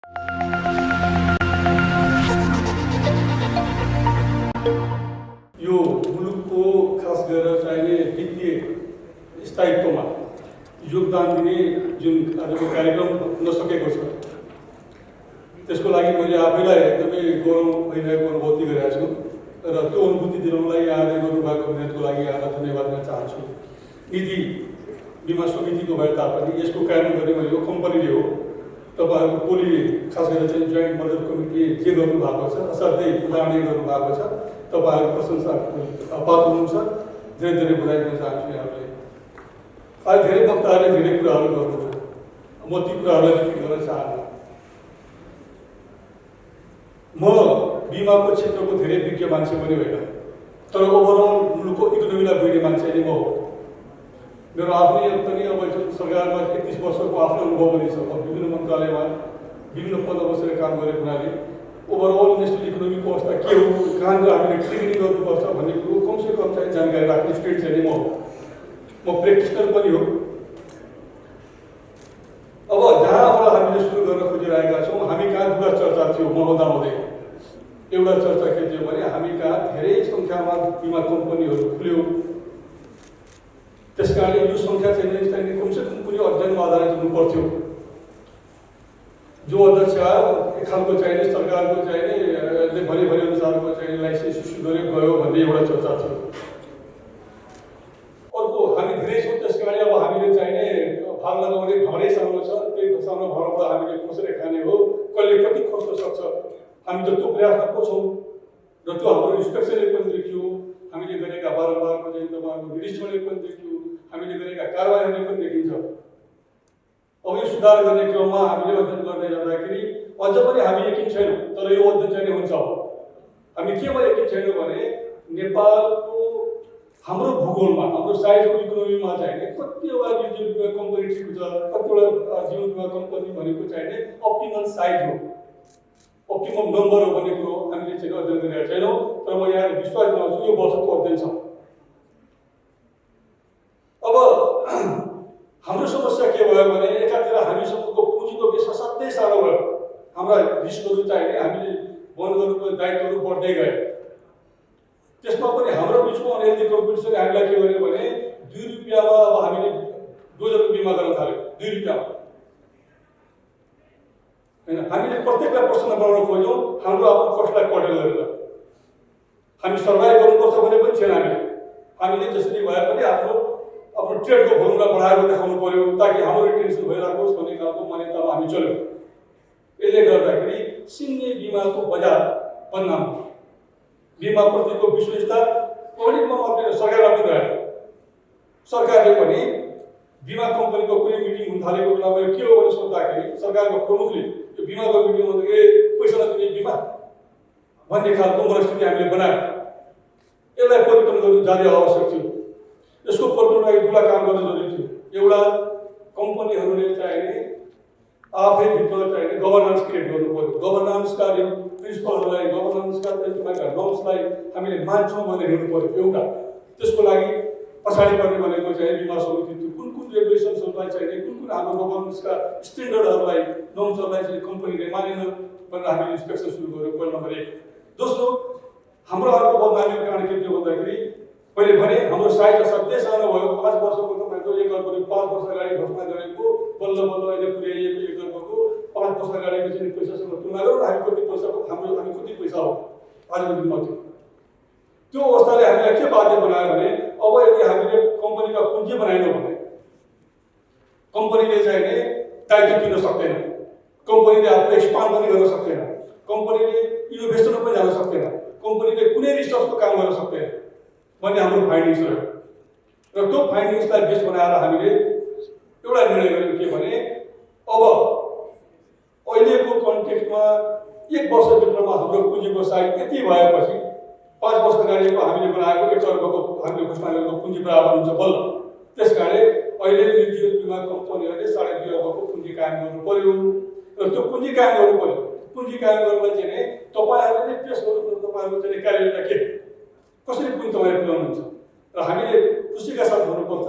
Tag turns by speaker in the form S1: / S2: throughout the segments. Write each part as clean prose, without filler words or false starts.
S1: यो मुलुकको खास गरेर चाहिने वित्तीय स्थायित्वमा योगदान दिने जुन आजको कार्यक्रम नसकेको छ, त्यसको लागि मैले आफैलाई एकदमै गौरव भइरहेको अनुभूति गरेको छु र त्यो अनुभूति दिलाउनलाई यहाँले गर्नुभएको मेहनतको लागि यहाँलाई धन्यवाद दिन चाहन्छु। निधि बिमा समितिको भए तापनि यसको कार्यान्वयन गर्ने भनेको कम्पनीले हो। तपाईँहरूको टोलीले खास गरेर चाहिँ जोइन्ट मर्जर कमिटीले जे गर्नुभएको छ असाध्यै उदाहरणीय गर्नुभएको छ। तपाईँहरू प्रशंसा पात्र हुनुहुन्छ। धेरै धेरै बधाई दिन चाहन्छु यहाँहरूले। आज धेरै वक्ताहरूले धेरै कुराहरू गर्नुभयो, म ती कुराहरूलाई रिपिट गर्न चाहन्न। म बिमाको क्षेत्रको धेरै विज्ञ मान्छे पनि होइन, तर ओभरअल मुलुकको इकोनोमीलाई बुझ्ने मान्छे नै म हो। मेरो आफ्नै पनि अब सरकारमा 31 वर्षको आफ्नो अनुभव पनि छ। विभिन्न मन्त्रालयमा विभिन्न पद बसेर काम गरेको हुनाले ओभरअल नेसनल इकोनोमीको अवस्था के हो, कहाँनिर हामीले ट्रेनिङ गर्नुपर्छ भन्ने कुरो कमसेकम चाहिँ जानकारी राख्ने स्टुडेन्ट चाहिँ म हो। म प्र्याक्टिसनर पनि हो। अब जहाँबाट हामीले सुरु गर्न खोजिरहेका छौँ, हामी कहाँ दुईवटा चर्चा थियो महोदाउँदै। एउटा चर्चा के थियो भने हामी कहाँ धेरै सङ्ख्यामा बिमा कम्पनीहरू खुल्यो। त्यसकारणले यो सङ्ख्या चाहिँ कमसेकम कुनै अध्ययनमा आधारित हुनु पर्थ्यो। जो अध्यक्ष एक खालको चाहिने सरकारको चाहिने भने अनुसारको चाहिने लाइसेन्स इस्यु गरेर गयो भन्ने एउटा चर्चा थियो। अर्को हामी धेरै छौँ, त्यसकारणले अब हामीले चाहिने भाग लगाउने भाडै सानो छ। त्यही सानो भाडाबाट हामीले कसरी खाने हो, कहिले कति खस्न सक्छ, हामी त त्यो प्रयासमा पो छौँ र त्यो हाम्रो इन्सपेक्सनले पनि देखियो, हामीले गरेका बारम्बारको चाहिँ तपाईँहरूको निरीक्षणले पनि देखियो, हामीले गरेका कारबाहीहरूले पनि देखिन्छ। अब यो सुधार गर्ने क्रममा हामीले अध्ययन गर्दै जाँदाखेरि अझ पनि हामी यकिन छैनौँ, तर यो अध्ययन चाहिँ हुन्छ। हामी केमा यकिन छैनौँ भने नेपालको हाम्रो भूगोलमा, हाम्रो साइजको इकोनोमीमा चाहिने कतिवटा जीवन बिमा कम्पनी ठिक छ, कतिवटा जीवन बिमा कम्पनी भनेको चाहिने अप्टिमल साइज हो, अप्टिमम नम्बर हो भन्ने कुरो हामीले चाहिँ अध्ययन गरेका छैनौँ। तर म यहाँ विश्वास गर्छु यो वर्षको अध्ययन छ। अब हाम्रो समस्या के भयो भने एकातिर हामीसँगको पुँजीको बेस असाध्यै सानो भयो। हाम्रा रिस्कहरू चाहिने हामीले बन्द गर्नुको दायित्वहरू बढ्दै गए। त्यसमा पनि हाम्रो बिचको अनहेल्दी कम्पिटिसनले हामीलाई के गर्यो भने 2 रुपियाँमा अब हामीले डोजरको बिमा गर्न थाल्यो। 2 रुपियाँमा होइन, हामीले प्रत्येकलाई प्रश्न बनाउन खोज्यौँ हाम्रो आफ्नो कस्टलाई कटेल गरेर। हामी सर्भाइभ गर्नुपर्छ भने पनि छैन। हामीले जसरी भए पनि आफ्नो ट्रेडको भोल्युमलाई बढाएर देखाउनु पर्यो ताकि हाम्रो रिटेन्सन भइरहेको भन्ने खालको मान्यतामा हामी चल्यौँ। यसले गर्दाखेरि सिङ्गे बिमाको बजार बदनाम, बिमाप्रतिको विश्वासता पब्लिकमा मात्रै सरकारमा पनि रह्यो। सरकारले पनि बिमा कम्पनीको कुनै मिटिङ हुन थालेको बेलामा के हो भने सोद्धाखेरि सरकारको प्रमुखले यो बिमाको मिटिङ भन्दाखेरि पैसा नदिने बिमा भन्ने खालको मनस्थिति हामीले बनायो। यसलाई परिवर्तन गर्नु जाने आवश्यक थियो। यसको परिवर्तनका लागि दुईवटा काम गर्न जरुरी थियो। एउटा, कम्पनीहरूले चाहिने आफै भित्र चाहिने गभर्नेन्स क्रिएट गर्नु पर्यो। गभर्नेन्सका प्रिन्सिपलहरूलाई, गभर्नेन्सका तपाईँका नर्म्सलाई हामीले मान्छौँ भनेर हेर्नु पर्यो एउटा। त्यसको लागि पछाडि पर्ने भनेको चाहिँ बिमा समिति कुन कुन रेगुलेसन्सहरूलाई चाहिने, कुन कुन हाम्रो गभर्नेन्सका स्ट्यान्डर्डहरूलाई, नर्म्सहरूलाई चाहिँ कम्पनीले मानेन भनेर हामीले इन्सपेक्सन सुरु गर्यो, पहिलो नम्बर 1। दोस्रो, हाम्रो अर्को बदनामीको कारण के थियो भन्दाखेरि मैले भने हाम्रो साइज असाध्यै सानो भयो। 5 वर्षको तपाईँको 1 अर्बको 5 वर्ष अगाडि घोषणा गरेको बल्ल बल्ल अहिले पुर्याइएको 1 अर्बको 5 वर्ष अगाडिको चाहिँ पैसासँग तुलना गरौँ हामी कति पैसा हो, हामी कति पैसा हो आजको दिनमा थियो। त्यो अवस्थाले हामीलाई के बाध्य बनायो भने अब यदि हामीले कम्पनीका पुँजी बनाएनौँ भने कम्पनीले चाहिने दायित्व किन्न सक्दैन, कम्पनीले आफूलाई एक्सपान्ड पनि गर्न सक्दैन, कम्पनीले इनोभेसनमा पनि जान सक्दैन, कम्पनीले कुनै रिसर्चको काम गर्न सक्दैन भन्ने हाम्रो फाइन्डिङ्स रह्यो। र त्यो फाइन्डिङ्सलाई बेस बनाएर हामीले एउटा निर्णय गर्यौँ के भने अब अहिलेको कन्टेक्स्टमा 1 वर्षभित्रमा हाम्रो पुँजीको साइज यति भएपछि 5 वर्ष अगाडिको हामीले बनाएको 1 अर्बको हामीले घोषणा गरेको पुँजी बराबर हुन्छ बल्ल। त्यसकारण अहिले जीवन बिमा कम्पनीहरूले 2.5 अर्बको पुँजी कायम गर्नु पर्यो र त्यो पुँजी कायम गर्नु पर्यो। पुँजी कायम गर्नलाई चाहिँ तपाईँहरूले पेस गर्नु, तपाईँहरूको चाहिँ कार्यालयलाई के कसरी पुँजी तपाईँले पुर्याउनुहुन्छ र हामीले खुसीका साथ भन्नुपर्छ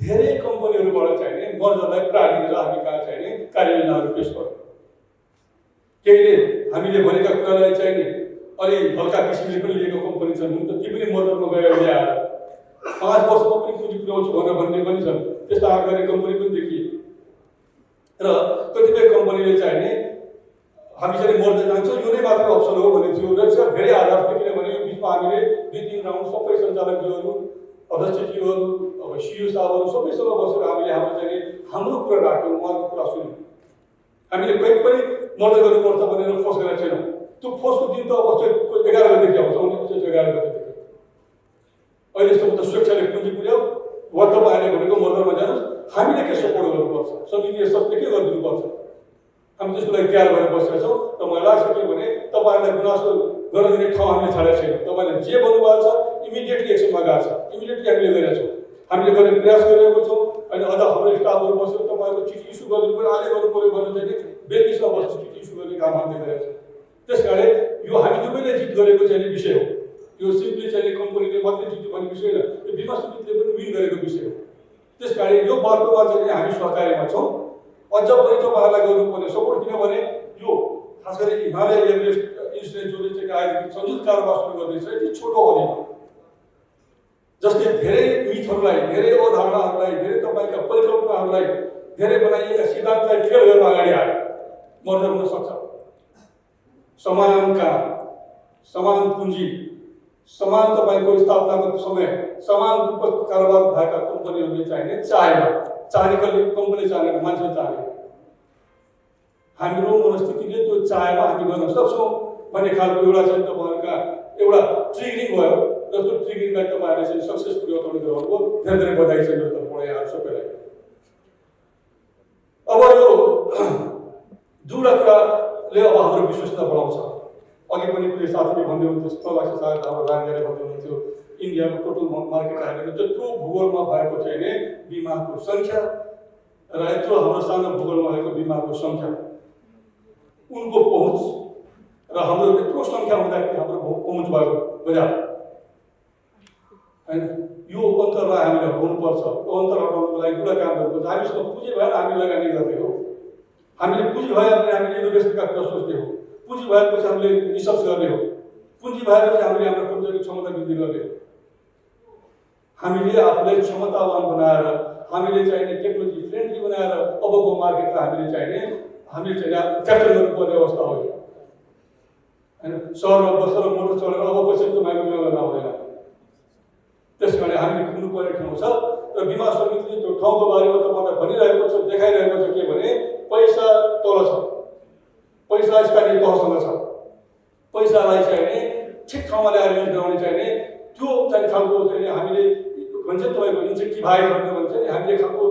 S1: धेरै कम्पनीहरूबाट चाहिने मर्जरलाई प्रायोरिटी दिएर हामी कहाँ चाहिने कार्यान्वयनहरू पेश गर्छौँ। केहीले हामीले भनेका कुरालाई चाहिँ नि अलि हल्का किसिमले पनि लिएको कम्पनी छन् त ती पनि मर्डरमा गएर ल्याएर 5 वर्षमा पनि पुँजी पुर्याउँछु भनेर भन्ने पनि छन्। त्यस्ता आँखाले कम्पनी पनि देखिए र कतिपय कम्पनीले चाहिँ नि हामी चाहिँ मर्दै जान्छौँ यो नै मात्र अप्सन हो भन्ने थियो र चाहिँ धेरै आधार थियो। किनभने यो बिचमा हामीले 2-3 राउन्ड सबै सञ्चालकज्यूहरू अध्यक्षज्यूहरू अब सिइओ साहबहरू सबैसँग बसेर हामीले हाम्रो कुरा राख्यौँ, उहाँको कुरा सुन्यौँ। हामीले कहिले पनि मर्दै गर्नुपर्छ भनेर फोर्स गरेका छैनौँ। त्यो फोर्सको दिन त अब 11 गतेदेखि आउँछ, 11 गतेदेखि अहिलेसम्म त स्वेच्छाले पुँजी पुर्याऊ वा तपाईँहरूले भनेको मर्दरमा जानुहोस्, हामीले के सपोर्ट गर्नुपर्छ, समिति संस्थाले के गरिदिनुपर्छ, हामी त्यसको लागि तयार भएर बसेका छौँ। र मलाई लाग्छ के भने तपाईँहरूलाई गुनासो गर्न दिने ठाउँ हामीले छाडेका छैनौँ। तपाईँले जे भन्नुभएको छ इमिडिएटली एक्सनमा गएको छ, इमिडिएटली हामीले गरेका छौँ, हामीले गर्ने प्रयास गरिरहेको छौँ। अनि अझ हाम्रो स्टाफहरू बसेर तपाईँको चिठी इस्यु गरिदिनु पऱ्यो, आज गर्नु पऱ्यो भनेर चाहिँ बेलुकीसम्म बसेर चिठी इस्यु गर्ने काम हामीले गरेका छौँ। त्यस कारण यो हामी दुवैले जित गरेको चाहिँ विषय हो। यो सिम्पली चाहिँ कम्पनीले मात्रै जित्यो भन्ने विषय होइन, यो बिमा समितिले पनि विन गरेको विषय हो। त्यस कारण यो बाटोमा चाहिँ हामी सहकार्यमा छौँ। अझ पनि तपाईँहरूलाई गर्नुपर्ने सपोर्ट, किनभने यो खास गरी हिमालय एभरेस्ट इन्सुरेन्स जसले चाहिँ आयोजित संयुक्त कारोबार सुरु गर्दैछ यति छोटो अवधिमा जसले धेरै मिथहरूलाई, धेरै अवधारणाहरूलाई, धेरै तपाईँका परिकल्पनाहरूलाई, धेरै बनाइएका सिद्धान्तलाई फेल गरेर अगाडि आयो। मर्डर हुन सक्छ। समान काम, समान पुँजी, समान तपाईँको स्थापनाको समय, समान रूपमा कारोबार भएका कम्पनीहरूले चाहिने चाहेको कम्पनी चाहेको मान्छे चाहे हाम्रो मनस्थितिले त्यो चाहेमा हामी गर्न सक्छौँ भन्ने खालको एउटा चाहिँ तपाईँहरूका एउटा ट्रिगरिङ भयो र त्यो ट्रिगरिङलाई तपाईँहरूले चाहिँ सक्सेसफुली अकाउन्ट गराउनुभयो। धेरै धेरै बधाई छ मेरो तर्फबाट यहाँ सबैलाई। अब यो दुईवटा कुराले अब हाम्रो विश्वसनीयता बढाउँछ। अघि पनि कुनै साथीले भन्दै हुनुहुन्थ्यो, प्रवासी साथी हाम्रो राजले भन्दै हुनुहुन्थ्यो इन्डियाको टोटल मार्केट हेरेर त्यत्रो भूगोलमा भएको चाहिँ नि बिमाको सङ्ख्या र यत्रो हाम्रो सानो भूगोलमा भएको बिमाको सङ्ख्या, उनको पहुँच र हाम्रो यत्रो सङ्ख्या हुँदाखेरि हाम्रो पहुँच भएको बजार होइन, यो अन्तरलाई हामीले हटाउनुपर्छ। त्यो अन्तर हटाउनुको लागि एउटा काम गर्नुपर्छ। हामीसँग पुँजी भएर हामी लगानी गर्ने हो, हामीले पुँजी भयो भने हामीले इनोभेसनका कुरा सोच्ने हो, पुँजी भएपछि हामीले रिसर्च गर्ने हो, पुँजी भएपछि हामीले हाम्रो कर्मचारीको क्षमता वृद्धि गर्ने हो। हामीले आफूलाई क्षमतावान बनाएर, हामीले चाहिने टेक्नोलोजी फ्रेन्डली बनाएर अबको मार्केटलाई हामीले क्याप्चर गर्नुपर्ने अवस्था हो होइन। सहरमा बसेर मोटर चढेर अब पैसा तपाईँको बिमा गर्न आउँदैन। त्यस कारण हामीले पुग्नुपर्ने ठाउँ छ र बिमा समितिले त्यो ठाउँको बारेमा तपाईँलाई भनिरहेको छ, देखाइरहेको छ के भने पैसा तल छ, पैसा स्थानीय तहसँग छ, पैसालाई चाहिने ठिक ठाउँमा ल्याएर युज गराउने चाहिने त्यो चाहिँ खालको चाहिँ हामीले भन्छ तपाईँको इन्सेन्टिभाइज गर्ने भन्छ नि, हामीले खालको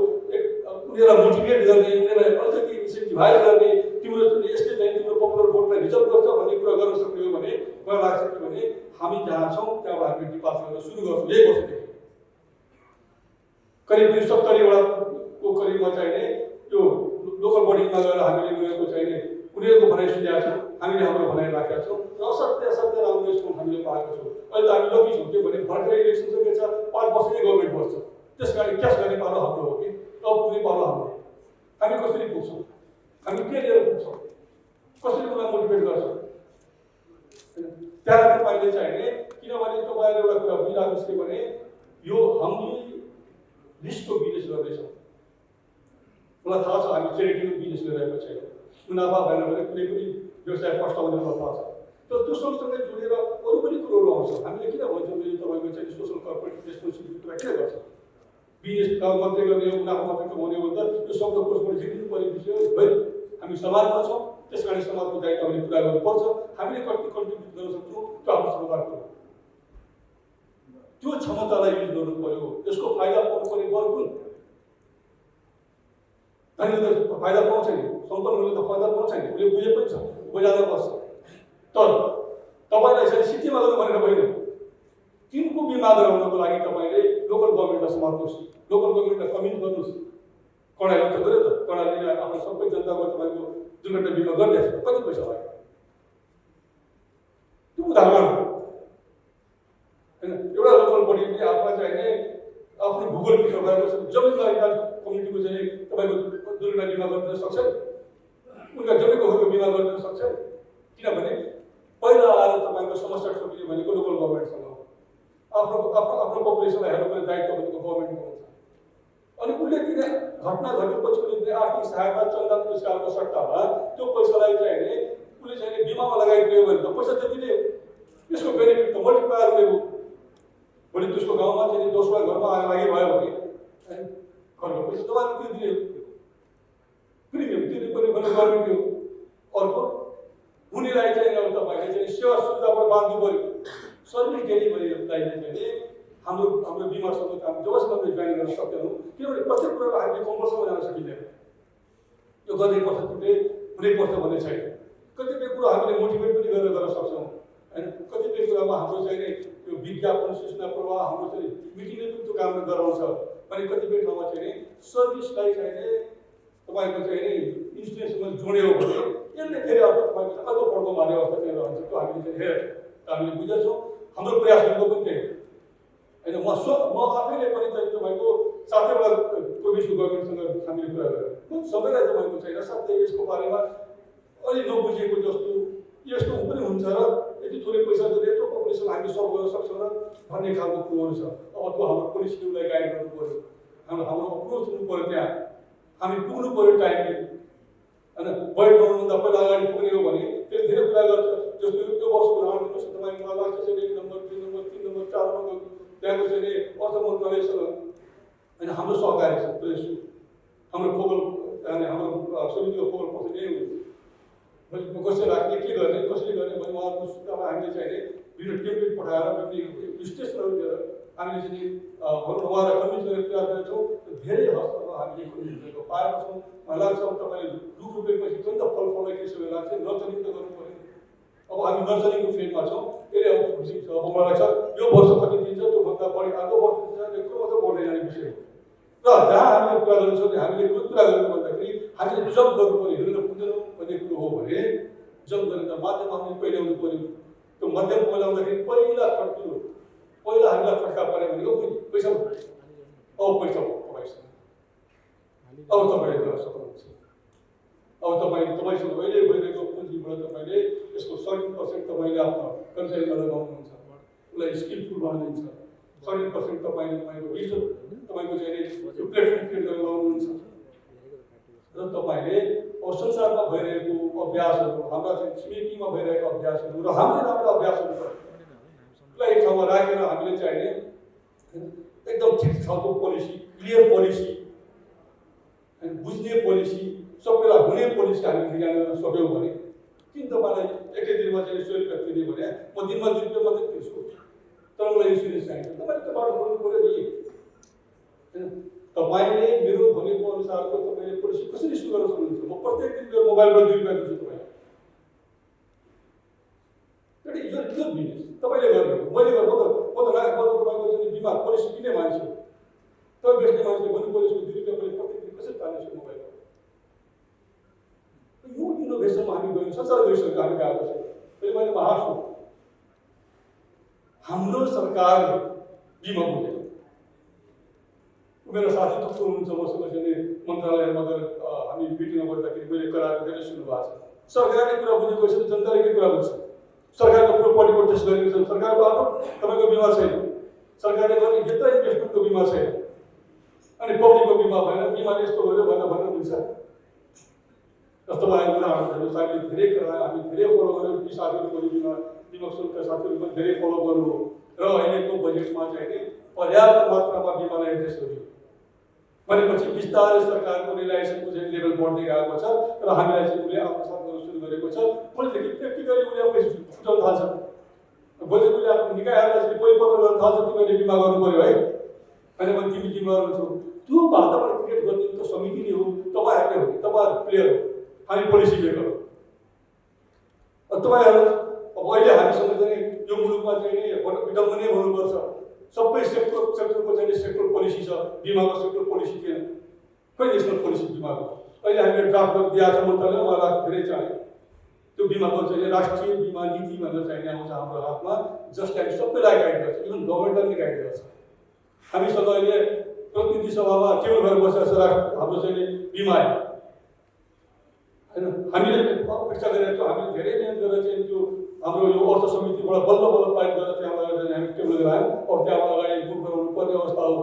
S1: उनीहरूलाई मोटिभेट गर्ने, उनीहरूलाई अलिकति इन्सेन्टिभाइज गर्ने, तिम्रो यसले चाहिँ तिम्रो पपुलर भोटलाई रिजर्भ गर्छ भन्ने कुरा गर्न सक्ने हो भने मलाई लाग्छ कि भने हामी जहाँ छौँ त्यहाँबाट हामी विकास गर्न सुरु गर्छौँ। यही वर्षदेखि करिब 70वटाको करिबमा चाहिने त्यो लोकल बडीमा गएर हामीले उनीहरूको चाहिने उनीहरूको भनाइ सुनेका छौँ, हामीले हाम्रो भनाइ राखेका छौँ र असाध्यै राम्रो रेस्पोन्स हामीले पाएको छौँ। अहिले त हामी लकी छौँ के भने भर्खरै इलेक्सन सकेको छ, 5 वर्षकै गभर्मेन्ट बस्छ। त्यस कारण क्यास गर्ने पालो हाम्रो हो कि अब पुग्ने पालो हाम्रो। हामी कसरी पुग्छौँ, हामी के लिएर पुग्छौँ, कसरी उसलाई मोटिभेट गर्छौँ त्यहाँ तपाईँले चाहिने। किनभने तपाईँले एउटा कुरा बुझिराख्नुहोस् के भने यो हामीले रिस्कको बिजनेस गर्दैछौँ। मलाई थाहा छ हामी चेरिटीको बिजनेस गरिरहेको छैन, मुनाफा भएन भने कुनै पनि व्यवसाय फस्टाउने मलाई थाहा छ। तर त्यो सँगसँगै जोडेर अरू पनि कुरोहरू आउँछ। हामीले किन भन्छौँ यो तपाईँको चाहिँ सोसल कर्पोरेट रेस्पोन्सिबिलिटी कुरा किन गर्छ, बिजनेस मात्रै गर्ने हो, मुनाफा मात्रै कमाउने हो भने त यो शब्द कोषबाट झिक्नु पर्ने विषय हो। हामी समाजमा छौँ, त्यस कारण समाजको दायित्व हामीले पुरा गर्नुपर्छ। हामीले कति कन्ट्रिब्युट गर्न सक्छौँ त्यो हाम्रो क्षमताको, त्यो क्षमतालाई युज गर्नु पर्यो। यसको फाइदा पाउनु पर्ने बर कुन धनीले त फाइदा पाउँछ नि, सम्पन्नले त फाइदा पाउँछ नि, उसले बुझे पनि छ, बजारमा बस्छ। तर तपाईँलाई यसरी सिटीमा गर्नु भनेर होइन, तिनको बिमा गराउनको लागि तपाईँले लोकल गभर्मेन्टलाई समात्नुहोस्, लोकल गभर्मेन्टलाई कमिट गर्नुहोस्। कर्णाली त गऱ्यो त, कर्णालीले आफ्नो सबै जनताको तपाईँको दुर्घटना बिमा गरिदिएछ, कति पैसा भयो त्यो उदाहरण हो होइन। एउटा लोकल बडीले आफूलाई चाहिने आफ्नो भूगोल विषय भएको जमिनलाई कम्युनिटीको चाहिँ तपाईँको दुर्घटना बिमा गरिदिन सक्छ, उनका जमिनको बिमा गरिदिन सक्छ। किनभने पहिला आएर तपाईँको समस्या ठोकिने भनेको लोकल गभर्मेन्टसँग हो। आफ्नो पपुलेसनलाई हेर्नुपर्ने दायित्व भनेको गभर्मेन्टको हुन्छ। अनि उसले दिने घटना घटेपछि उसले दिने आर्थिक सहायता चन्दा पुरस्कारको सट्टामा त्यो पैसालाई चाहिँ उसले चाहिँ बिमामा लगाइदियो भने त पैसा त्यति नै त्यसको बेनिफिट त मल्टिप्लायर हुने हो। भोलि त्यसको गाउँमा चाहिँ दोस्रो घरमा आगलागी भयो भने घरको पैसा तपाईँले तिर्दिने हो, प्रिमियम तिर्नु पर्ने भने गभर्मेन्ट हो। अर्को उनीलाई चाहिँ अब तपाईँले चाहिँ सेवा सुविधाबाट बाँध्नु पऱ्यो। सर्भिस डेलिभरीलाई चाहिँ हाम्रो बिमासँग काम जबसम्म जोइन गर्न सक्दैनौँ, किनभने प्रत्येक कुराको हामीले कम्पलसम्म जान सकिँदैन। यो गर्नैपर्छ तिमीले हुनैपर्छ भन्ने छैन। कतिपय कुरो हामीले मोटिभेट पनि गर्न सक्छौँ होइन। कतिपय कुरामा हाम्रो चाहिँ यो विज्ञापन सूचना प्रवाह हाम्रो चाहिँ मिटिङले पनि त्यो काम गराउँछ भने कतिपय ठाउँमा चाहिँ सर्भिसलाई चाहिँ तपाईँको चाहिँ इन्सुरेन्ससँग जोड्यो भने यसले फेरि अर्को तपाईँको अर्को पड्को मार्ने अवस्था चाहिँ रहन्छ। त्यो हामीले चाहिँ हामीले बुझ्छौँ। हाम्रो प्रयासहरूको पनि त्यही होइन। म आफैले पनि चाहिँ तपाईँको 7 वटा प्रोभिन्सको गभर्मेन्टसँग हामीले कुरा गरेँ। सबैलाई तपाईँको चाहिँ साथै यसको बारेमा अलि नबुझेको जस्तो यस्तो पनि हुन्छ र यति थोरै पैसा दिएर यत्रो पपुलेसन हामी सर्भ गर्न सक्छौँ र भन्ने खालको कुरोहरू छ। अब त्यो हाम्रो पोलिसीलाई गाइड गर्नु पऱ्यो, हाम्रो अप्रोच हुनु पऱ्यो। त्यहाँ हामी पुग्नु पऱ्यो टाइमले होइन। बजेट बनाउनुभन्दा पहिला अगाडि पुग्ने हो भने त्यसले धेरै कुरा गर्छ। जस्तो यो वर्षको उदाहरण दिनुहोस् न, तपाईँको मलाई लाग्छ चाहिँ 1 नम्बर 2 नम्बर 3 नम्बर 4 नम्बर त्यहाँको चाहिँ अर्थ मन्त्रालयसँग होइन हाम्रो सहकारी छ। प्रेस हाम्रो फोकल हाम्रो समितिको फोकल पर्सन यही हुन्छ। कसरी राख्ने के गर्ने कसरी गर्ने भने उहाँहरूको सूत्रमा हामीले चाहिँ भिडियो टेम्प्लेट पठाएर विभिन्न स्टेसनहरू दिएर हामीले चाहिँ उहाँलाई कन्भिन्स गरेर प्रयास गरेछौँ। धेरै हदसम्म हामीले कन्भिन्स पाएका छौँ। मलाई लाग्छ तपाईँले रुखरोपेपछि पनि त फलफललाई के समय लाग्छ नर्सरिङ त गर्नु पऱ्यो। अब हामी नर्सरिङको फेजमा छौँ। त्यसले अब खुसी छ। अब मलाई लाग्छ यो वर्ष कति दिन्छ त्योभन्दा बढी अर्को वर्ष दिन्छ त्यो क्रमशः बढ्दै जाने विषय हो। र जहाँ हामीले कुरा गर्नु सक्छौँ हामीले कुन कुरा गर्नु भन्दाखेरि हामीले जम्प गर्नु पऱ्यो। हेर्न पुग्दैनौँ भन्ने कुरो हो भने जम्प गरेर माध्यम हामीले पहिल्याउनु पऱ्यो। त्यो मध्यम पहिलाउँदाखेरि पहिला हामीलाई खट्का पऱ्यो भनेको पैसा अब पैसा हो तपाईँसँग। अब तपाईँले गर्न सक्नुहुन्छ। अब तपाईँसँग अहिले भइरहेको पुँजीबाट तपाईँले यसको 70% तपाईँले आफ्नो कर्मचारी लगाउनुहुन्छ, उसलाई स्किलफुल बनाउनुहुन्छ। 70% तपाईँले तपाईँको डिजिटल तपाईँको चाहिँ त्यो प्लेटफर्म क्रिएट गरेर लगाउनुहुन्छ। र तपाईँले अब संसारमा भइरहेको अभ्यासहरू हाम्रा चाहिँ छिमेकीमा भइरहेको अभ्यासहरू र हाम्रो राम्रो अभ्यासहरूलाई एक ठाउँमा राखेर हामीले चाहिँ एकदम ठिक खालको पोलिसी, क्लियर पोलिसी, बुझ्ने पोलिसी, सबैलाई हुने पोलिसी हामीले डिजाइन गर्न सक्यौँ भने किन तपाईँलाई एकै दिनमा चाहिँ 100 रुपियाँ तिर्ने भने म दिनमा 2 रुपियाँ मात्रै तिर्छु तर मलाई इन्सुरेन्स चाहिन्छ। तपाईँले तपाईँबाट बोल्नु पऱ्यो नि होइन। तपाईँले मेरो भनेको अनुसारको तपाईँले पोलिसी कसरी सुरु गर्न सक्नुहुन्छ? म प्रत्येक दिन मेरो मोबाइलबाट 2 रुपियाँ दिन्छु तपाईँलाई। यो बिजनेस तपाईँले गर्नु मैले गर्नु म त तपाईँको चाहिँ बिमा पोलिसी किन्ने मान्छे तपाईँ बेच्ने मान्छे भन्नु पोलिसीको 2 रुपियाँ मैले प्रत्येक दिन कसरी तान्छु मोबाइलबाट? यो इनोभेसनमा हामी गयौँ, संसार गइसक्यो हामी गएको छौँ। त्यसले मैले हाँस्छु हाम्रो सरकारले बिमा बुझेको। मेरो साथी थुप्रो हुनुहुन्छ मसँग चाहिँ मन्त्रालयमा गएर हामी मिटिङमा गर्दाखेरि मैले कराएको धेरै सुन्नु भएको छ। सरकारले कुरा बुझेको छ जनताले के कुरा बुझ्छ? सरकारको प्रोपर्टीको टेस्ट गरेको छ, सरकारको आफ्नो तपाईँको बिमा छैन, सरकारले गर्ने यत्रो इन्भेस्टमेन्टको बिमा छैन अनि पब्लिकको बिमा भएन, बिमाले यस्तो गर्यो भनेर भन्न मिल्छ? जस्तो भएको उदाहरणहरू हामीले धेरै कुरा हामी धेरै फलो गऱ्यौँ। ती साथीहरू बिमा शुल्कका साथीहरू पनि धेरै फलो गर्नु हो र अहिलेको बजेटमा चाहिँ पर्याप्त मात्रामा बिमालाई एड्रेस गरियो भनेपछि बिस्तारै सरकारको रिलायन्सको चाहिँ लेभल बढ्दै गएको छ र हामीलाई चाहिँ उसले आत्मसात गर्न सुरु गरेको छ। मैले देखेँ प्र्याक्टिकली उसले पैसा छुटाउन थाल्छ। भोलि उसले आफ्नो निकायहरूलाई चाहिँ परिपत्र गर्न थाल्छ तिमीले बिमा गर्नु पऱ्यो है अनि म तिमी जिम्मेवार हुन्छौ। त्यो वातावरण क्रिएट गर्ने त समितिले हो, तपाईँहरूले हो, तपाईँहरू प्लेयर हो, हामी पोलिसी मेकर हो। तपाईँहरू अब अहिले हामीसँग चाहिँ यो मुलुकमा चाहिँ विडम्बनीय हुनुपर्छ। सबै सेक्टरको चाहिँ सेक्टर पोलिसी छ, बिमाको सेक्टर पोलिसी थिएन। खोइ नेसनल पोलिसी बिमाको अहिले हामीले ड्राफ्ट दिएको छ मन्त्रालयमा, उहाँलाई धेरै चाहियो त्यो बिमाको चाहिँ राष्ट्रिय बिमा नीति भनेर चाहिने आउँछ हाम्रो हातमा। जस्ट लाइक सबैलाई गाइड गर्छ, इभन गभर्मेन्टले पनि गाइड गर्छ। हामीसँग अहिले प्रतिनिधि सभामा टेबल भएर बसेको छ हाम्रो चाहिँ बिमा होइन। हामीले अपेक्षा गरेको हामीले धेरै मेहनत गरेर चाहिँ हाम्रो यो अर्थ समितिबाट बल्ल बल्ल पारित गरेर त्यहाँबाट हामी टेबल लिएर आयौँ। अब त्यहाँबाट अगाडि बुक गराउनु पर्ने अवस्था हो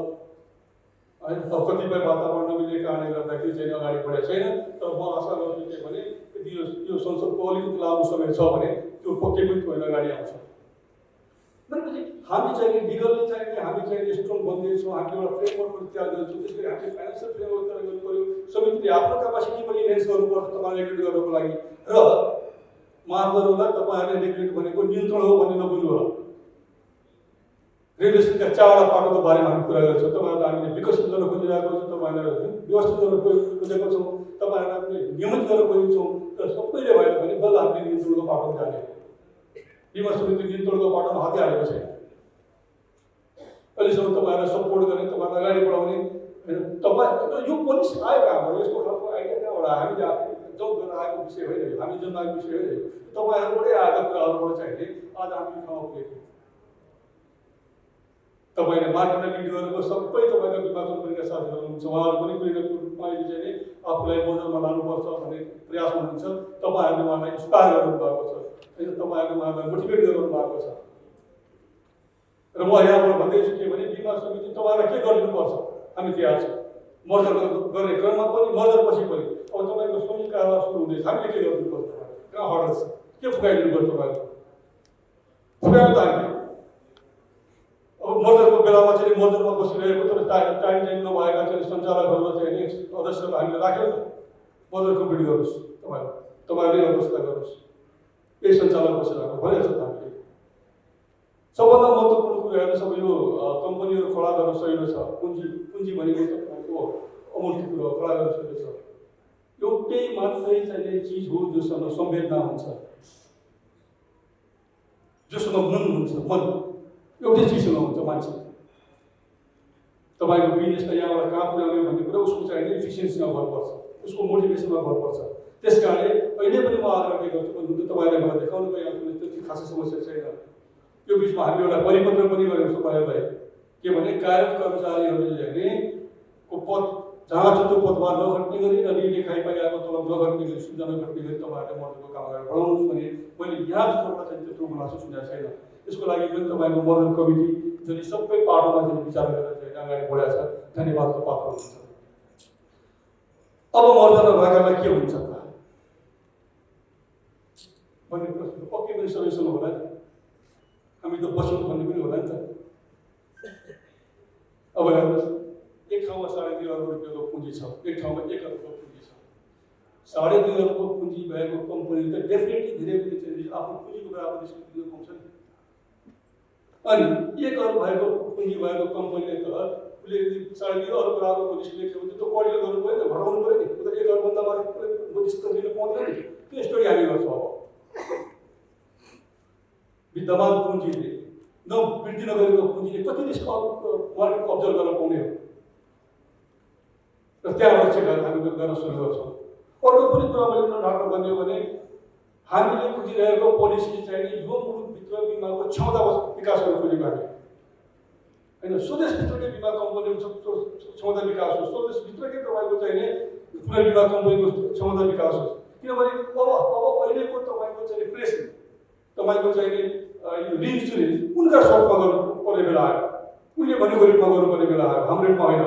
S1: है। अब कतिपय वातावरण नमिल्ने कारणले गर्दाखेरि चाहिँ अगाडि बढेको छैन। तर म आशा गर्छु के भने यदि यो संसदको अलिकति लामो समय छ भने त्यो पक्कै पनि होइन अगाडि आउँछ। भनेपछि हामी चाहिँ लिगली चाहिँ हामी चाहिँ स्ट्रङ बन्दैछौँ। हामी एउटा फ्रेमवर्कको तयार गर्छौँ। त्यसरी हामीले फाइनेन्सियल फ्रेमवर्क तयार गर्नु पऱ्यो। समितिले आफ्नो क्यापासिटी पनि इन्हेन्स गर्नुपर्छ तपाईँले रेगुलेट गर्नको लागि। र माफ गर्नुहोला, तपाईँहरूले रेगुलेट भनेको नियन्त्रण हो भन्ने नबुझ्नु होला। रेगुलेसनका चारवटा पाटोको बारेमा हामी कुरा गर्छौँ। तपाईँहरूलाई हामीले विकसित गर्न खोजिरहेको छौँ, तपाईँहरूलाई व्यवस्थित गर्न खोजेको छौँ, तपाईँहरूलाई हामीले नियमित गर्न खोजेको छौँ। तर सबैले भयो भने बल्ल हामीले नियन्त्रणको पाटोमा जाने बिमा समिति नियन्त्रणको बाटोमा हातै हालेको छैन। अहिलेसम्म तपाईँहरूलाई सपोर्ट गर्ने, तपाईँलाई अगाडि बढाउने होइन। तपाईँ यो पोलिसी आएको हाम्रो यस्तो खालको आइडिया कहाँबाट हामीले आफै जब गरेर आएको विषय होइन, हामी जन्माएको विषय होइन। तपाईँहरूबाटै आएका कुराहरूबाट चाहिँ आज हामी यो ठाउँमा पुगेको। तपाईँले मार्केटमा लिड गरेको सबै तपाईँको बिमा कम्पनीका साथीहरू हुनुहुन्छ। उहाँहरू पनि कुनै न कुनै रूपमा अहिले चाहिँ आफूलाई बजारमा लानुपर्छ भन्ने प्रयास हुनुहुन्छ। तपाईँहरूले उहाँलाई इन्स्पायर गर्नु भएको छ होइन, तपाईँहरूले उहाँलाई मोटिभेट गराउनु भएको छ। र म यहाँबाट भन्दैछु के भने बिमा समिति तपाईँलाई के गरिदिनुपर्छ हामी तयार छौँ। मर्जर गर्ने क्रममा पनि मर्जरपछि पनि अब तपाईँको श्रमिक कारोबार सुरु हुँदैछ। हामीले के गरिदिनुपर्छ, कहाँ हर्डल छ, के फुकाइदिनुपर्छ तपाईँहरू फुकाउनु त हामीले। अब मर्जरको बेलामा चाहिँ मर्जरमा बसिरहेको तर टाइम चाहिँ नभएका चाहिँ सञ्चालकहरू चाहिँ अध्यक्षहरू हामीले राख्यौँ न, मर्जर कम्प्लिट गर्नुहोस्, तपाईँहरूले अवस्था गर्नुहोस्, यही सञ्चालक बसिरहेको भनेको छ त हामीले। सबभन्दा महत्त्वपूर्ण कुरा हेर्नुहोस्, अब यो कम्पनीहरू खडा गर्न सहिलो छ। पुँजी भनेको तपाईँको अमूल्य कुरो खडा गर्न सहिलो छ। एउटै मात्रै चाहिने चिज हो जोसँग संवेदना हुन्छ, जोसँग मन हुन्छ। मन एउटै चिजसँग हुन्छ मान्छे। तपाईँको बिजनेसलाई यहाँबाट कहाँ पुर्याउने भन्ने कुरा उसको चाहिने इफिसियन्सीमा भर पर्छ, उसको मोटिभेसनमा भर पर्छ। त्यस कारणले अहिले पनि म आग्रह के गर्छु भन्नु तपाईँले मलाई देखाउनु भयो आफूले त्यति खासै समस्या छैन। यो बिचमा हामीले एउटा परिपत्र पनि गरेको छौँ तपाईँहरूलाई के भने कार्यरत कर्मचारीहरूले चाहिँ को पद जहाँ जस्तो पदमा नघट्ने गरी र निले खाइ पाइरहेको तलब नघट्ने गरी सुविधा नघट्ने गरी तपाईँहरूले मर्जरको काम गरेर बढाउनुहोस् भने मैले यहाँभित्रबाट चाहिँ त्यत्रो गुनासो सुनेको छैन। यसको लागि पनि तपाईँको मर्जर कमिटी जसले सबै पाटोमा चाहिँ विचार गरेर चाहिँ अगाडि बढाएको छ, धन्यवादको पात्र हुन्छ। अब मर्जर नभएकालाई के हुन्छ त भन्ने प्रश्न पक्कै पनि सबैसँग होला नि। हामी त बस्यौँ भन्ने पनि होला नि त। अब हेर्नुहोस्, एक ठाउँमा 2.5 अरब रुपियाँको पुँजी छ, एक ठाउँमा 1 अरबको पुँजी छ। 2.5 अरबको पुँजी भएको कम्पनीले त डेफिनेटली धेरै पनि चाहिँ आफ्नो पुँजीको बराबर निस्कन दिन पाउँछ नि। अनि 1 अरब भएको पुँजी भएको कम्पनीले त उसले 2.5 अरब बराबरको रिस्क लिएको भने त कडिलो गर्नु पऱ्यो नि, घटाउनु पऱ्यो नि। उ त 1 अरबभन्दा माथि रिस्क दिन पाउँदैन नि। त्यो स्टोरी हामी गर्छौँ। अब विद्यमान पुँजीले वृद्धि नगरेको पुँजीले कति रिस्क मार्केटको अब्जर्भ गर्न पाउने हो र त्यहाँबाट चाहिँ हामी गर्न सुरु गर्छौँ। अर्को पनि कुरा मैले ढाक्न भन्ने हो भने हामीले खोजिरहेको पोलिसी चाहिँ यो मुलुकभित्र बिमाको क्षमता विकास गर्न खोजेको हामी होइन। स्वदेशभित्रकै बिमा कम्पनीको क्षमता विकास होस्, स्वदेशभित्रकै तपाईँको चाहिने कुनै बिमा कम्पनीको क्षमता विकास होस्। किनभने अब अहिलेको तपाईँको चाहिँ प्रेस तपाईँको चाहिने रिइन्सुरेन्स उनका सर्टमा गर्नुपर्ने बेला आयो, उनले भनेको रेटमा गर्नुपर्ने बेला आयो, हाम्रो रेटमा होइन।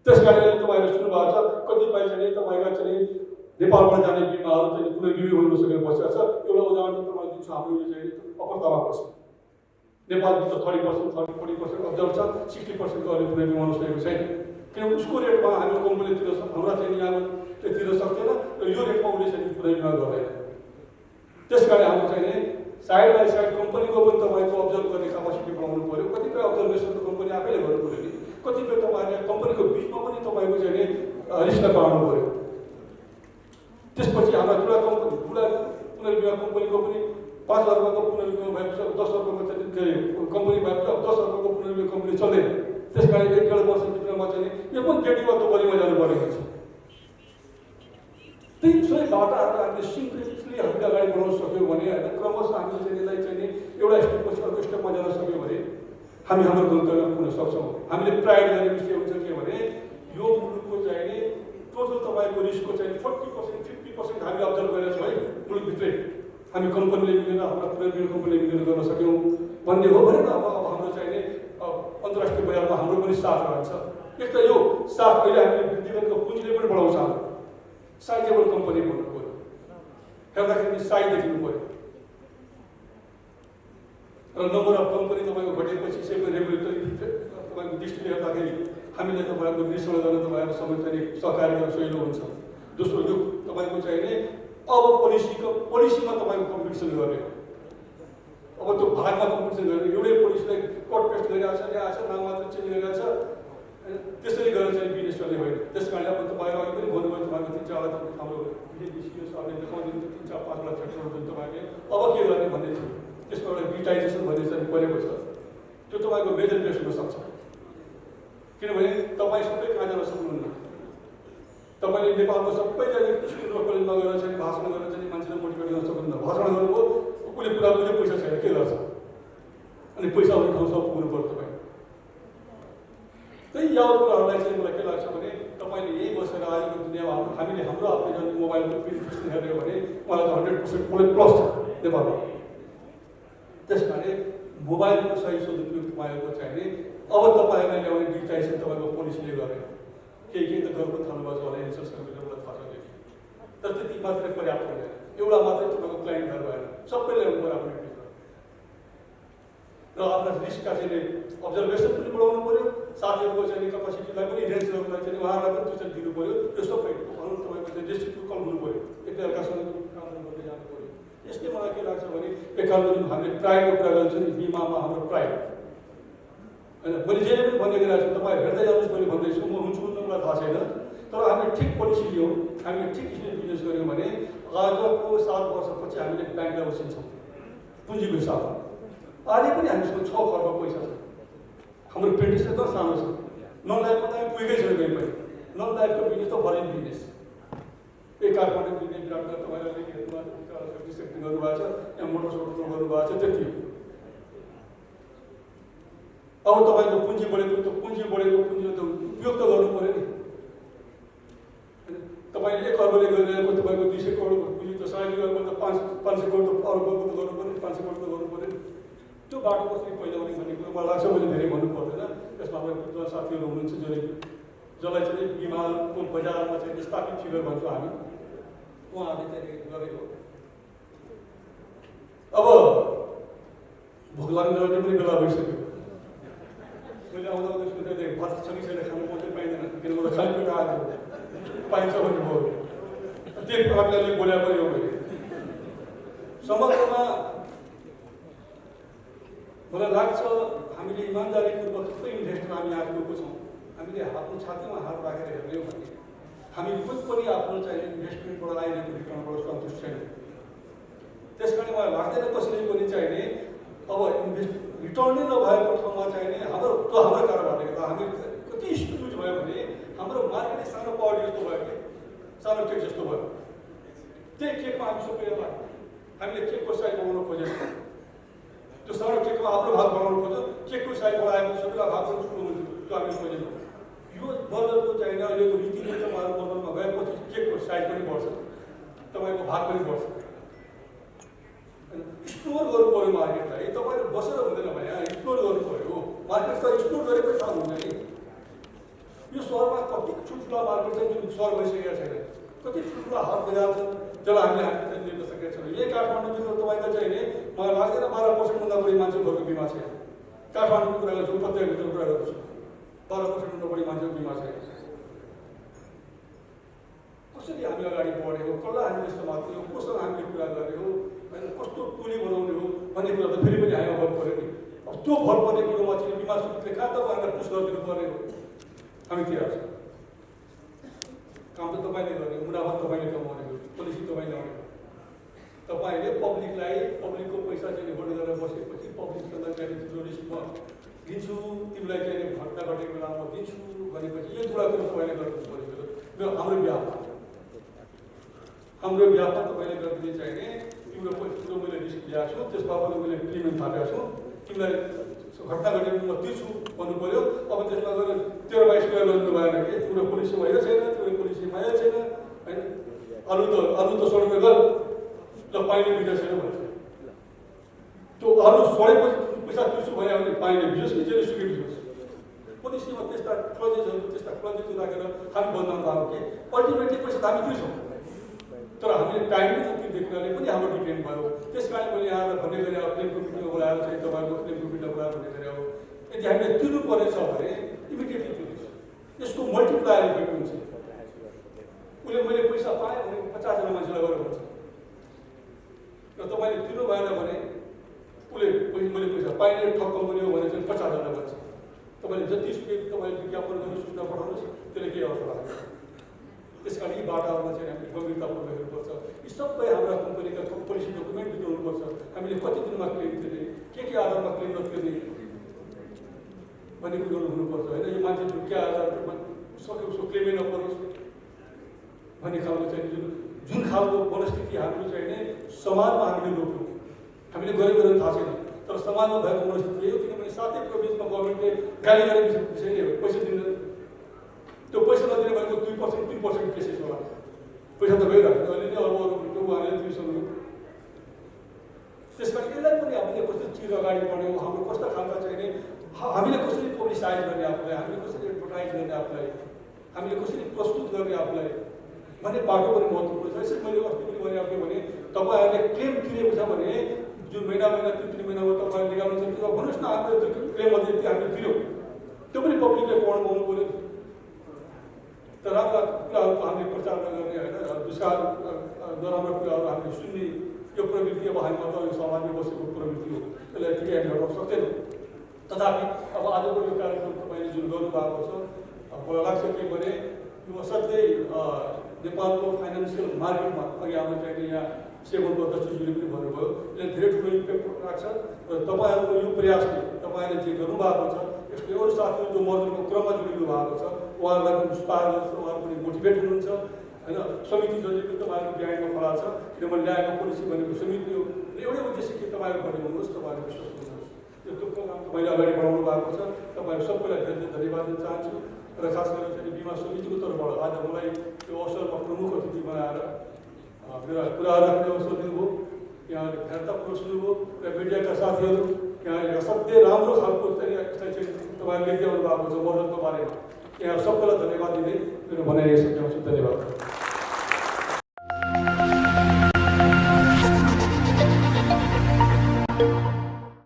S1: त्यस कारणले तपाईँहरूले सुन्नुभएको छ कतिपय चाहिँ तपाईँका चाहिँ नेपालबाट जाने बिमाहरू चाहिँ कुनै रिभ्यू हुन नसकेर बसेको छ। एउटा उदाहरण तपाईँलाई दिन्छु, हाम्रो यो चाहिँ अपरतामा पर्छ। नेपालभित्र 30%, 40% अब्जर्भ छ, 60% अहिले कुनै बिमा नसकेको छैन। किनभने उसको रेटमा हामी कम्पनी तिर हाम्रा चाहिँ यहाँ तिर सक्दैन र यो रेटमा उसले चाहिँ कुनै बिमा गर्दैन। त्यस कारण हाम्रो चाहिँ साइड बाई साइड कम्पनीको पनि तपाईँको अब्जर्भ गर्ने क्यापासिटी बढाउनु पऱ्यो। कतिपय अब्जर्भेसन त कम्पनी आफैले गर्नु पऱ्यो नि, कतिपय तपाईँहरूले कम्पनीको बिचमा पनि तपाईँको चाहिँ रिस्कलाई बढाउनु पऱ्यो। त्यसपछि हाम्रा ठुला कम्पनी कुनै बिमा कम्पनीको पनि 5 अर्बको पुनर्विमा भएपछि 10 अर्बको चाहिँ के अरे कम्पनी भएपछि अब 10 अर्बको पुनर्विमा कम्पनी चल्दैन। त्यस कारण 1-1.5 वर्षभित्रमा चाहिँ यो पनि व्यक्तिगत बढीमा जानु परेको छ। त्यही सबै बाटाहरू हामीले सिङ्क्रेटली हामीले अगाडि बढाउन सक्यौँ भने होइन, क्रमशः हामीले चाहिँ यसलाई चाहिँ एउटा स्टेपपछि अर्को स्टेपमा जान सक्यौँ भने हामी हाम्रो गन्तव्य पुग्न सक्छौँ। हामीले प्राइड गर्ने विषय हुन्छ के भने यो मुलुकको चाहिँ टोटल तपाईँको रिस्कको चाहिँ 40%, 50% हामीले अब्जर्भ गरेका छौँ है मुलुकभित्रै। हामी कम्पनीले मिलेर हाम्रा पुरानो कम्पनीले मिलेर गर्न सक्यौँ भन्ने हो भने अब हाम्रो चाहिने अन्तर्राष्ट्रिय बजारमा हाम्रो पनि साथ रहन्छ। एक त यो साथ अहिले हामीले वृद्धि गरेको पुँजीले पनि बढाउँछ। साइजेबल कम्पनी भन्नु पऱ्यो, हेर्दाखेरि साइज देखिनु पऱ्यो र नम्बर अफ कम्पनी तपाईँको घटेपछि यसैको रेगुलेटरी तपाईँको दृष्टिले हेर्दाखेरि हामीले तपाईँको निर्देशन गर्न तपाईँको समय चाहिँ सहकारी गर्न सजिलो हुन्छ। दोस्रो यो तपाईँको चाहिने अब पोलिसीमा तपाईँको कम्पिटिसन गर्ने, अब त्यो भागमा कम्पिटिसन गर्ने, एउटै पोलिसीलाई कट पेस्ट गरिरहेको छ, ल्याएको छ, नाम मात्र चेन्ज गरिरहेको छ, त्यसरी गरेर चाहिँ बिजनेस गर्ने होइन। त्यस कारणले अब तपाईँले अघि पनि भन्नुभयो तपाईँको 3-4 हाम्रो सरले देखाउँदै 3-4-5 फ्याक्टरहरू तपाईँले अब के गर्ने भन्ने थियो। त्यसमा एउटा डिजिटाइजेसन भन्ने चाहिँ परेको छ, त्यो तपाईँको मेजर बेस हुन सक्छ। किनभने तपाईँ सबै कहाँ जान सक्नुहुन्न। तपाईँले नेपालको सबैजना स्कुलमा कलेजमा गएर चाहिँ भाषण गरेर चाहिँ मान्छेलाई मोटिभेट गर्न सक्नुहुन्न। भाषण गर्नुभयो उसले कुरा बुझ्यो, पैसा छैन के गर्छ, अनि पैसा आउने ठाउँ सब पुग्नु पर्छ। तपाईँ त्यही याद कुराहरूलाई चाहिँ मलाई के लाग्छ भने तपाईँले यही बसेर आजको दुनियाँमा हामीले हाम्रो आफ्नो जुन मोबाइलको पेनिट्रेसन हेर्यो भने मलाई त 100% प्लस छ नेपालमा। त्यस कारणले मोबाइलको सही सदुपयोग तपाईँको चाहिने अब तपाईँलाई ल्याउने डिजिटाइजेसन तपाईँको पोलिसीले गर्ने केही त गर्नु थाल्नुभएको छ होला, इन्सुरेन्स सर्भिसहरूलाई थाहा छ। तर त्यति मात्रै पर्याप्त हुँदैन, एउटा मात्रै तपाईँको क्लाइन्टहरू भएन, सबैले ल्याउनु पऱ्यो आफ्नो र आफ्ना रिस्कका चाहिँ अब्जर्भेसन पनि बढाउनु पऱ्यो, साथीहरूको चाहिँ क्यापासिटीलाई पनि इन्हेन्सहरूलाई चाहिँ उहाँहरूलाई पनि त्यो चाहिँ दिनु पऱ्यो। त्यो सबै भनौँ तपाईँको चाहिँ रेसिप्रोकल हुनु पऱ्यो, एकअर्कासँग काम गर्दै जानु पऱ्यो। यसले मलाई के लाग्छ भने एकअर्काको जुन हामीले प्राइडको कुरा गर्छ नि, बिमामा हाम्रो प्राइड होइन, मैले जे पनि भन्ने गरिरहेको छु, तपाईँ हेर्दै जानुहोस् मैले भन्दैछु, म हुन्छु मलाई थाहा छैन। तर हामीले ठिक पोलिसी लियौँ, हामीले ठिक बिजनेस गऱ्यौँ भने आजको 7 वर्षपछि हामीले ब्याङ्कलाई उसिन्छौँ पुँजीको हिसाबमा। अहिले पनि हामीसँग 6 खर्ब पैसा छ, हाम्रो पेन्टिस त सानो छ। नन लाइफमा त पुगेकै छैन कहीँ पनि। नन लाइफको बिजनेस त फरेन बिजनेस, एक काठमाडौँ बिजनेस डाक्टर तपाईँले सेक्टिङ गर्नुभएको छ, यहाँ मोटरसाइकल गर्नुभएको छ, त्यति हो। अब तपाईँको पुँजी बढेको त पुँजी त उपयोग त गर्नु पऱ्यो नि। तपाईँले 1 अर्बले गरिरहेको तपाईँको 200 करोडको पुँजी त 1.5 अर्बको त 500 करोड त अर्बको त गर्नु पऱ्यो, 500 करोड त गर्नु पऱ्यो। त्यो बाटो कसरी पहिला आउने भन्ने कुरो मलाई लाग्छ, मैले धेरै भन्नु पर्दैन। त्यसमा हाम्रो साथीहरू हुनुहुन्छ जसलाई चाहिँ बिमाको बजारमा चाहिँ स्थापित फिगर भन्छौँ हामी, उहाँहरूले चाहिँ गरेको। अब भोक लाग्ने पनि बेला भइसक्यो। मैले आउँदा सोच्दै भात छ कि छैन खानु मात्रै पाइँदैन, किनभने खाली पेट आएको पाइन्छ भन्ने भयो। त्यही प्रकारले बोल्या पनि हो। मैले समग्रमा मलाई लाग्छ हामीले इमान्दारीपूर्वक सबै इन्भेस्टर हामी आज गएको छौँ। हामीले आफ्नो छातीमा हात राखेर हेर्यौँ भने हामी पनि आफ्नो चाहिँ इन्भेस्टमेन्टबाट आइरहेको रिटर्नबाट सन्तुष्ट छैन। त्यस कारण मलाई लाग्दैन कसैले पनि चाहिने अब रिटर्नै नभएको ठाउँमा चाहिने हाम्रो कारोबारले गर्दा हामी कति स्टुज भयो भने हाम्रो मार्केटै सानो पावर्टी जस्तो भयो कि सानो केक जस्तो भयो। त्यही केकमा हामी सबैलाई हामीले केकको साइज बनाउन खोजेको, त्यो सानो केकमा आफ्नो भाग बनाउनु खोज्यो, केकको साइज बढाएको सबैलाई भाग गर्नु सुरु हुन्छ, त्यो हामीले खोजेको। यो बजारको चाहिने अहिलेको रीतिनीतिहरू बजारमा गएपछि केकको साइज पनि बढ्छ, तपाईँको भाग पनि बढ्छ। एक्सप्लोर गर्नु पऱ्यो मार्केटलाई, तपाईँले बसेर हुँदैन भने एक्सप्लोर गर्नु पऱ्यो। मार्केट त एक्सप्लोर गरेकै काम हुन्छ नि। यो सहरमा कति ठुल्ठुला मार्केट छ जुन सहर भइसकेका छैन, कति ठुल्ठुला हाट बजार छन् जसलाई हामीले लिन सकेका छैनौँ। यही काठमाडौँतिर तपाईँको चाहिँ नि मलाई लाग्दैन 12% बढी मान्छेको घरको बिमा छैन। काठमाडौँको कुरा गर्छु, उपत्यकाभित्र कुरा गर्छु, 12% बढी मान्छेको बिमा छैन। कसरी हामी अगाडि बढ्यो, कसलाई हामीले समात्यो, कोसँग हामीले कुरा गऱ्यो, होइन कस्तो टोली बनाउने हो भन्ने कुरा त फेरि पनि हामीमा भर पऱ्यो नि। अब त्यो भर पर्ने कुरोमा चाहिँ बिमा सुविधाले कहाँ तपाईँहरूलाई पुस गरिदिनु पर्ने हो। हामी के गर्छौँ, काम त तपाईँले गर्ने, मुनाफा तपाईँले कमाउने हो, पोलिसी तपाईँले ल्याउने हो। तपाईँले पब्लिकको पैसा चाहिँ होल्ड गरेर बसेपछि पब्लिकसँग चाहिँ त्यो रिस्क म दिन्छु, तिमीलाई चाहिँ घटना घटेको बेला म दिन्छु भनेपछि यो कुरा तपाईँले गर्नु पऱ्यो। हाम्रो बिहामा तपाईँले गरिदिने चाहिने तिम्रो मैले रिस्क ल्याएको छु, त्यस बापत मैले प्रिमियम थापेको छु, तिमीलाई घटना घटेको म तिर्छु भन्नु पऱ्यो। अब त्यसमा गएर 13-22 कुरा गर्नु भएन कि तिम्रो पोलिसी भयो छैन, तिम्रो पोलिसी भयो छैन, होइन। अरू त 16 रुपियाँ गर, ल पाइने बिटा छैन भन्छ त्यो अरू सडेपछि पैसा तिर्छु भने पाइने बिजोस् नि जेले सुके बिजोस् पोलिसीमा त्यस्ता क्लजेसहरू राखेर हामी बदनाम भएको के अल्टिमेटली पैसा त हामी तिर्छौँ तर हामीले टाइममै तिर्दैकोले पनि हाम्रो डिपेन्ड भयो। त्यस कारण मैले यहाँ भन्ने गरे अब क्लेमको मिटिङ बोलाएर चाहिँ तपाईँको क्लेमको मिटिङ बोलाएर भन्ने गरे अब यदि हामीले तिर्नु परेछ भने इमिडिएटली तिर्नुहोस्, यसको मल्टिप्लायर इफेक्ट हुन्छ। उसले मैले पैसा पाएँ भने 50 जना मान्छेलाई गरेर भन्छ र तपाईँले तिर्नु भएन भने उसले मैले पैसा पाइने ठग कम्पनी हो भने चाहिँ 50 जना भन्छ। तपाईँले जतिसुकै तपाईँले विज्ञापन गर्नु सूचना पठाउनुहोस् त्यसले केही असर लाग्छ। त्यस कारण यी बाटाहरूमा चाहिँ हामीले गम्भीरतापूर्वक हेर्नुपर्छ। यी सबै हाम्रा कम्पनीका पोलिसी डकुमेन्ट बुझाउनुपर्छ। हामीले कति दिनमा क्लेम तिर्ने, के आधारमा क्लेम नतिर्ने भन्ने कुरोहरू हुनुपर्छ होइन। यो मान्छे के आधारमा सक्यो उसको क्लेमै नपरोस् भन्ने खालको चाहिँ जुन खालको मनस्थिति हाम्रो चाहिँ नै समाजमा हामीले रोक्यौँ, हामीले गरेको थाहा छैन तर समाजमा भएको मनस्थिति हो। किनभने 7 प्रोभिन्समा गभर्मेन्टले गाली गरेको विषय हो, पैसा दिँदैन। त्यो पैसा नदिने भनेको 2% 3% केसेस होला, पैसा त गइरहेको अहिले नै अरू उहाँले तिर्सक्नु। त्यस कारण यसलाई पनि हामीले कस्तो चिज अगाडि बढ्यौँ, हाम्रो कस्ता खालका चाहिँ नि हामीले कसरी पब्लिसाइज गर्ने आफूलाई, हामीले कसरी एडभर्टाइज गर्ने आफूलाई, हामीले कसरी प्रस्तुत गर्ने आफूलाई भन्ने बाटो पनि महत्त्वपूर्ण छ। यसरी मैले अस्ति पनि भनेको भने तपाईँहरूले क्लेम तिरेको छ भने जुन महिना 3 महिनामा तपाईँहरूले निकाल्नु सक्छ भन्नुहोस् न, हाम्रो क्लेम अझै हामीले तिर्यौँ त्यो पनि पब्लिकले पढ्नु पाउनु पऱ्यो। तर राम्रा कुराहरूको हामीले प्रचार नगर्ने होइन, नराम्रा कुराहरू हामीले सुन्ने यो प्रवृत्ति अब हामी त यो समाजमा बसेको प्रवृत्ति हो, त्यसलाई ठिकै हामी हटाउन सक्दैनौँ। तथापि अब आजको यो कार्यक्रम तपाईँले जुन गर्नुभएको छ मलाई लाग्छ कि भने यो असाध्यै नेपालको फाइनेन्सियल मार्केटमा अघि आउन चाहिने यहाँ सेवनको जस्टिसले पनि भन्नुभयो, यसले धेरै ठुलो इम्प्याक्ट राख्छ र तपाईँहरूको यो प्रयासले तपाईँले जे गर्नुभएको छ यसले अरू साथीहरू जो मर्दनको क्रममा जोडिनु भएको छ उहाँहरूलाई पनि उत्साह गर्छ, उहाँहरू पनि मोटिभेट हुनुहुन्छ होइन। समिति जसले पनि तपाईँहरूको बिहाइन्डमा खडा छ किनभने ल्याएको पोलिसी भनेको समिति हो। एउटै उद्देश्य के तपाईँहरू भन्ने हुनुहोस्, तपाईँहरू विश्वास गर्नुहोस् यो प्रोग्राम तपाईँले अगाडि बढाउनु भएको छ। तपाईँहरू सबैलाई धेरै धेरै धन्यवाद दिन चाहन्छु र खास गरेर चाहिँ बिमा समितिको तर्फबाट आज मलाई यो अवसरमा प्रमुख अतिथि बनाएर मेरा कुराहरू राख्ने अवसर दिनुभयो। यहाँले ध्यानतापूर्वक सुन्नुभयो र मिडियाका साथीहरू यहाँ असाध्यै राम्रो खालको चाहिँ यसलाई चाहिँ तपाईँहरूले लेख्दै आउनु भएको छ मर्दनको बारेमा। यहाँ सबैलाई धन्यवाद दिँदै मेरो भनाइ सकिएको छु। धन्यवाद।